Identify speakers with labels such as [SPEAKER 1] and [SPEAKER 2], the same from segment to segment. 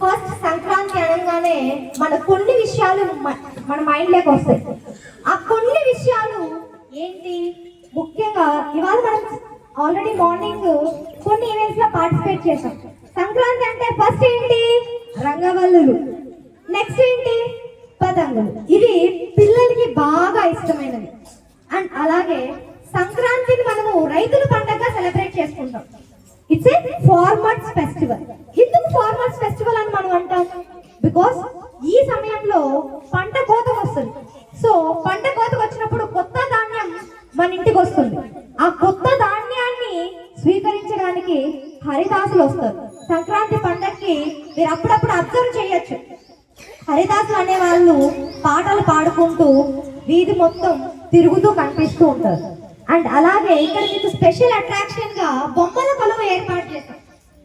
[SPEAKER 1] First Sankranti అనగానే మన కొన్ని విషయాలు మన మైండ్లోకి వస్తాయి. ఆ కొన్ని విషయాలు ఏంటి? ముఖ్యంగా ఇవాళ మనం ఆల్రెడీ మార్నింగ్ కొన్ని ఈవెంట్స్ లో పార్టిసిపేట్ చేసాం. సంక్రాంతి అంటే ఫస్ట్ ఏంటి? రంగవల్లులు. నెక్స్ట్ ఏంటి? పతంగులు. ఇవి పిల్లలకి బాగా ఇష్టమైనవి. అండ్ అలాగే సంక్రాంతిని మనము రైతుల పండుగగా సెలబ్రేట్ చేసుకుంటాం. It's a farmers festival. ఎందుకు ఫార్మర్స్ ఫెస్టివల్ అని మనం అంటాం? బికాస్ ఈ సమయంలో పంట కోతకు వస్తుంది. సో పంట కోతకు వచ్చినప్పుడు కొత్త ధాన్యం మన ఇంటికి వస్తుంది. ఆ కొత్త ధాన్యాన్ని స్వీకరించడానికి హరిదాసులు వస్తారు. సంక్రాంతి పండగకి మీరు అప్పుడప్పుడు అబ్జర్వ్ చేయొచ్చు, హరిదాసులు అనే వాళ్ళు పాటలు పాడుకుంటూ వీధి మొత్తం తిరుగుతూ కనిపిస్తూ ఉంటారు. అండ్ అలాగే ఇక్కడ మీకు స్పెషల్ అట్రాక్షన్ గా బొమ్మల కొలువు ఏర్పాటు చేశాం.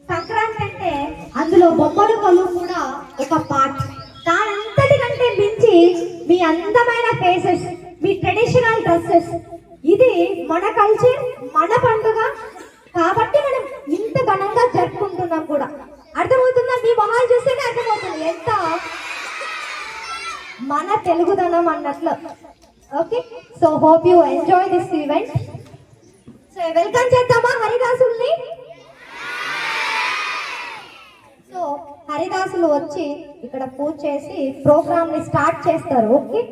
[SPEAKER 1] సంక్రాంతి అంటే అందులో బొమ్మల కొలువు కూడా ఒక పార్ట్. దానంతటికంటే మించి మీ అందమైన ఫేసెస్, మీ ట్రెడిషనల్ డ్రెస్సెస్, ఇది మన కల్చర్, మన పండుగ కాబట్టి మనం ఇంత ఘనంగా జరుపుకుంటున్నాం కూడా. అర్థమవుతుందా? మీ మొహాలు చూస్తేనే అర్థమవుతుంది ఎంత మన తెలుగుదనం అన్నట్లు. Okay, so hope you enjoy this event. So welcome చేద్దామా హరిదాసుల్ని? సో హరిదాసులు వచ్చి ఇక్కడ పూజ చేసి ప్రోగ్రామ్ ని స్టార్ట్ చేస్తారు. ఓకే.